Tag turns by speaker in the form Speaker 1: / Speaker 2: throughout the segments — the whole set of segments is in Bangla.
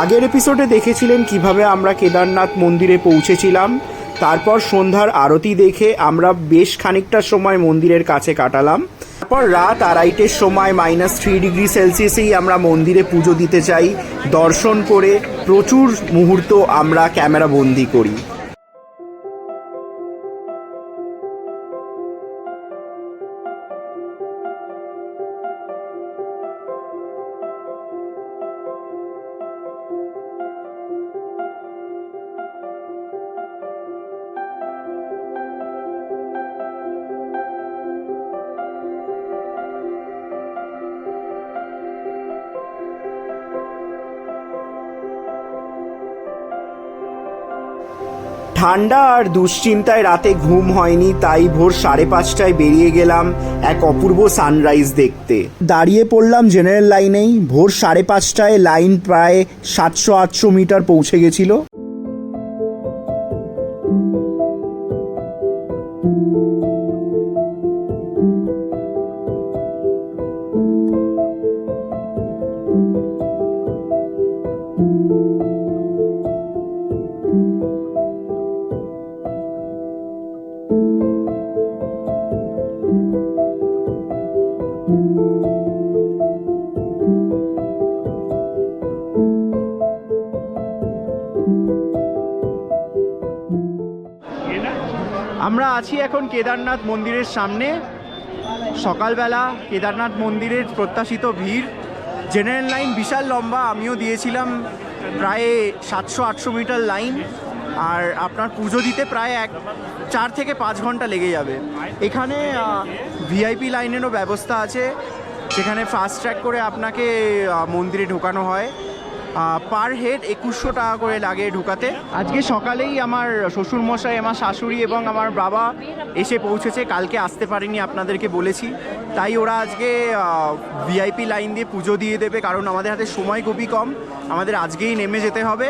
Speaker 1: আগের এপিসোডে দেখেছিলেন কিভাবে আমরা কেদারনাথ মন্দিরে পৌঁছেছিলাম। তারপর সন্ধ্যার আরতি দেখে আমরা বেশ খানিকটা সময় মন্দিরের কাছে কাটালাম। তারপর রাত 2:30-এর সময় -3°C আমরা মন্দিরে পুজো দিতে চাই। দর্শন করে প্রচুর মুহূর্ত আমরা ক্যামেরা বন্দি করি। ঠান্ডা আর দুশ্চিন্তায় রাতে ঘুম হয়নি, তাই ভোর 5:30টায় বেরিয়ে গেলাম এক অপূর্ব সানরাইজ দেখতে। দাঁড়িয়ে পড়লাম জেনারেল লাইনেই। ভোর 5:30টায় লাইন প্রায় 700-800 মিটার পৌঁছে গেছিল। আমরা আছি এখন কেদারনাথ মন্দিরের সামনে। সকালবেলা কেদারনাথ মন্দিরের প্রত্যাশিত ভিড়। জেনারেল লাইন বিশাল লম্বা, আমিও দিয়েছিলাম প্রায় 700-800 মিটার লাইন। আর আপনার পুজো দিতে প্রায় 4 থেকে 5 ঘন্টা লেগে যাবে। এখানে ভিআইপি লাইনেরও ব্যবস্থা আছে, যেখানে ফাস্ট ট্র্যাক করে আপনাকে মন্দিরে ঢোকানো হয়। পার হেড 2100 টাকা করে লাগে ঢোকাতে। আজকে সকালেই আমার শ্বশুরমশাই, আমার শাশুড়ি এবং আমার বাবা এসে পৌঁছেছে। কালকে আসতে পারিনি, আপনাদেরকে বলেছি। তাই ওরা আজকে ভিআইপি লাইন দিয়ে পুজো দিয়ে দেবে, কারণ আমাদের হাতে সময় খুবই কম, আমাদের আজকেই নেমে যেতে হবে।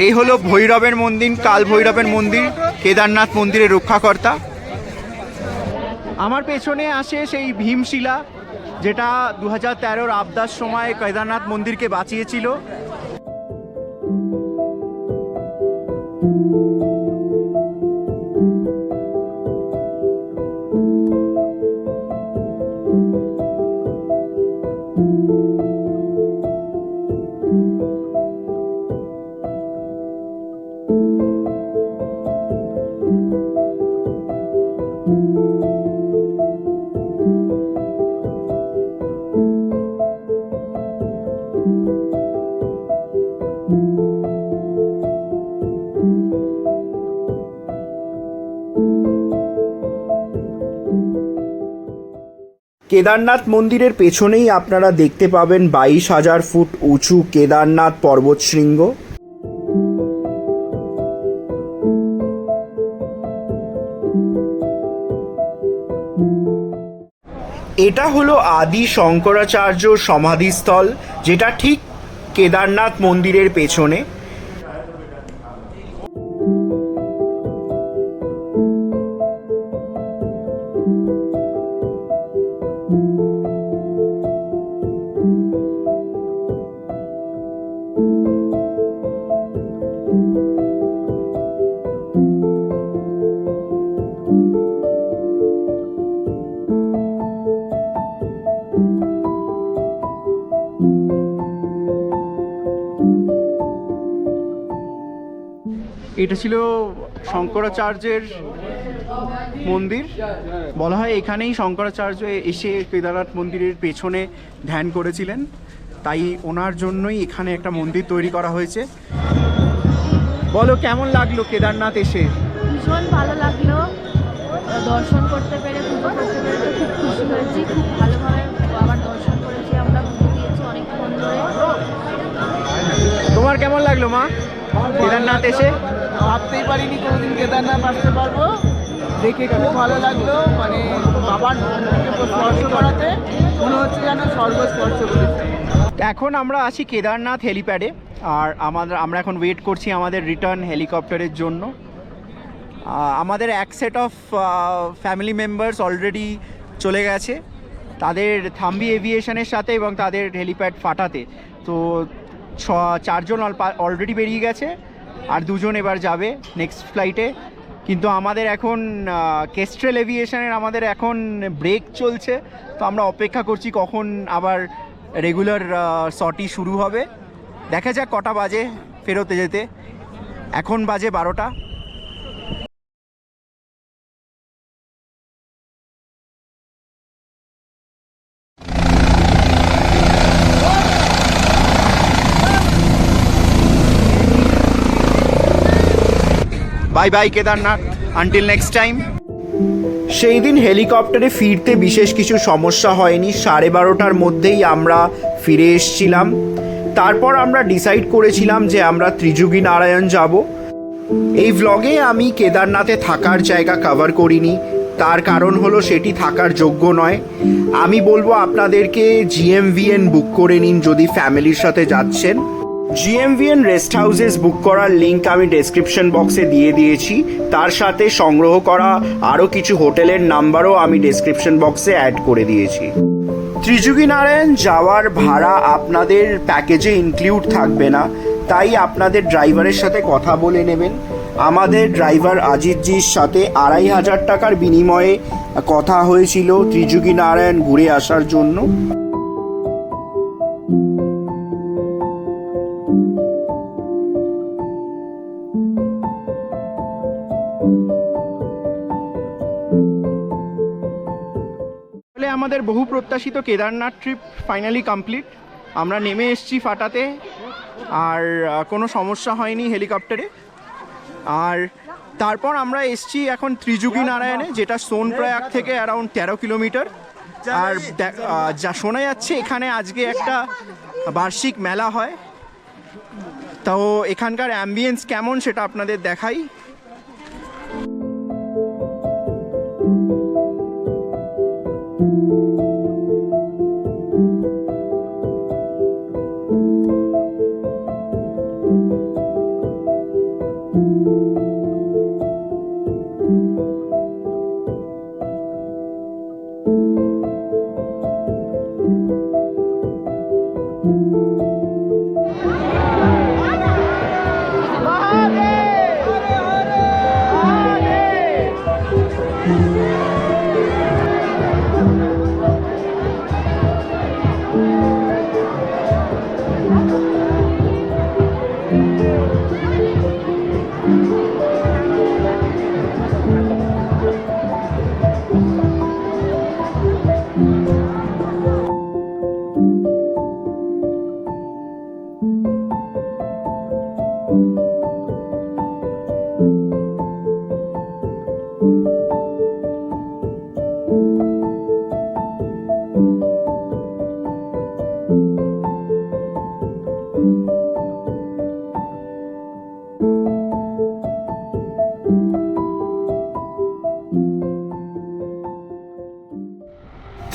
Speaker 1: এই হলো ভৈরবের মন্দির, কাল ভৈরবের মন্দির, কেদারনাথ মন্দিরের রক্ষাকর্তা। আমার পেছনে আসে সেই ভীমশিলা, যেটা 2013-র আপদার সময় কেদারনাথ মন্দিরকে বাঁচিয়েছিল। কেদারনাথ মন্দিরের পেছনেই আপনারা দেখতে পাবেন 22,000 ফুট উঁচু কেদারনাথ পর্বতশৃঙ্গ। এটা হলো আদি শঙ্করাচার্য সমাধিস্থল, যেটা ঠিক কেদারনাথ মন্দিরের পেছনে। এটা ছিল শঙ্করাচার্যের মন্দির। বলা হয় এখানেই শঙ্করাচার্য এসে কেদারনাথ মন্দিরের পেছনে ধ্যান করেছিলেন, তাই ওনার জন্যই এখানে একটা মন্দির তৈরি করা হয়েছে। বলো, কেমন লাগলো কেদারনাথ এসে?
Speaker 2: ভীষণ ভালো লাগলো, দর্শন করতে পেরে, পুজো করতে পেরে তো খুব খুশি হয়েছি। খুব ভালোভাবে আবার দর্শন করেছি, আমরা পুজো দিয়েছি অনেকক্ষণ ধরে।
Speaker 1: তোমার কেমন লাগলো মা কেদারনাথ এসে?
Speaker 3: ভাবতেই পারিনি কোনোদিন কেদারনাথ আসতে পারবো, দেখে খুব ভালো লাগলো। মানে বাবার স্পর্শ করাতে মনে হচ্ছে যেন স্বর্গ স্পর্শ করেছে।
Speaker 1: এখন আমরা আছি কেদারনাথ হেলিপ্যাডে, আর আমরা এখন ওয়েট করছি আমাদের রিটার্ন হেলিকপ্টারের জন্য। আমাদের এক set of family members already চলে গেছে তাদের থাম্বি এভিয়েশনের সাথে এবং তাদের হেলিপ্যাড ফাটাতে। তো চারজন অলরেডি বেরিয়ে গেছে, আর দুজন এবার যাবে নেক্সট ফ্লাইটে। কিন্তু আমাদের এখন কেস্ট্রেল এভিয়েশনের আমাদের এখন ব্রেক চলছে, তো আমরা অপেক্ষা করছি কখন আবার রেগুলার সর্টি শুরু হবে। দেখা যাক কটা বাজে ফেরতে যেতে। এখন বাজে 12টা। Bye bye Kedarnath, until next time. সেই দিন হেলিকপ্টারে ফিরতে বিশেষ কিছু সমস্যা হয়নি, 12:30টার মধ্যেই আমরা ফিরে এসেছিলাম। তারপর আমরা ডিসাইড করেছিলাম যে আমরা ত্রিযুগী নারায়ণ যাব। এই ভ্লগে আমি কেদারনাথে থাকার জায়গা কভার করিনি, তার কারণ হলো সেটি থাকার যোগ্য নয়। আমি বলবো আপনাদেরকে GMVN বুক করে নিন যদি ফ্যামিলির সাথে যাচ্ছেন। GMVN রেস্ট হাউসেস বুক করার লিঙ্ক আমি ডেসক্রিপশন বক্সে দিয়ে দিয়েছি, তার সাথে সংগ্রহ করা আরও কিছু হোটেলের নাম্বারও আমি ডেসক্রিপশন বক্সে অ্যাড করে দিয়েছি। ত্রিযুগী নারায়ণ যাওয়ার ভাড়া আপনাদের প্যাকেজে ইনক্লুড থাকবে না, তাই আপনাদের ড্রাইভারের সাথে কথা বলে নেবেন। আমাদের ড্রাইভার আজিতজির সাথে 2500 টাকার বিনিময়ে কথা হয়েছিল ত্রিযুগী নারায়ণ ঘুরে আসার জন্য। আমাদের বহু প্রত্যাশিত কেদারনাথ ট্রিপ ফাইনালি কমপ্লিট। আমরা নেমে এসেছি ফাটাতে, আর কোনো সমস্যা হয়নি হেলিকপ্টারে। আর তারপর আমরা এসেছি এখন ত্রিযুগী নারায়ণে, যেটা সোনপ্রয়াগ থেকে অ্যারাউন্ড 13 কিলোমিটার। আর যা শোনা যাচ্ছে এখানে আজকে একটা বার্ষিক মেলা হয়, তো এখানকার অ্যাম্বিয়েন্স কেমন সেটা আপনাদের দেখাই।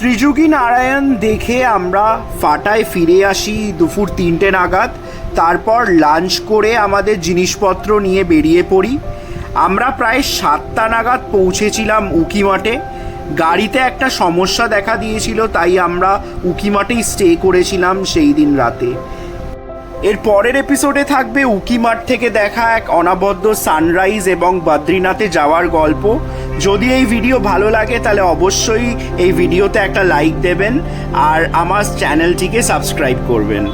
Speaker 1: ত্রিযুগী নারায়ণ দেখে আমরা ফাটায় ফিরে আসি দুপুর 3টে নাগাদ। তারপর লাঞ্চ করে আমাদের জিনিসপত্র নিয়ে বেরিয়ে পড়ি। আমরা প্রায় 7টা নাগাদ পৌঁছেছিলাম উকিমাঠে। গাড়িতে একটা সমস্যা দেখা দিয়েছিল, তাই আমরা উকিমাঠেই স্টে করেছিলাম সেই দিন রাতে। এর পরের এপিসোডে থাকবে উকিমাঠ থেকে দেখা এক অনবদ্য সানরাইজ এবং বদ্রীনাথে যাওয়ার গল্প। যদি এই ভিডিও ভালো লাগে তাহলে অবশ্যই এই ভিডিওতে একটা লাইক দেবেন আর আমার চ্যানেলটিকে সাবস্ক্রাইব করবেন।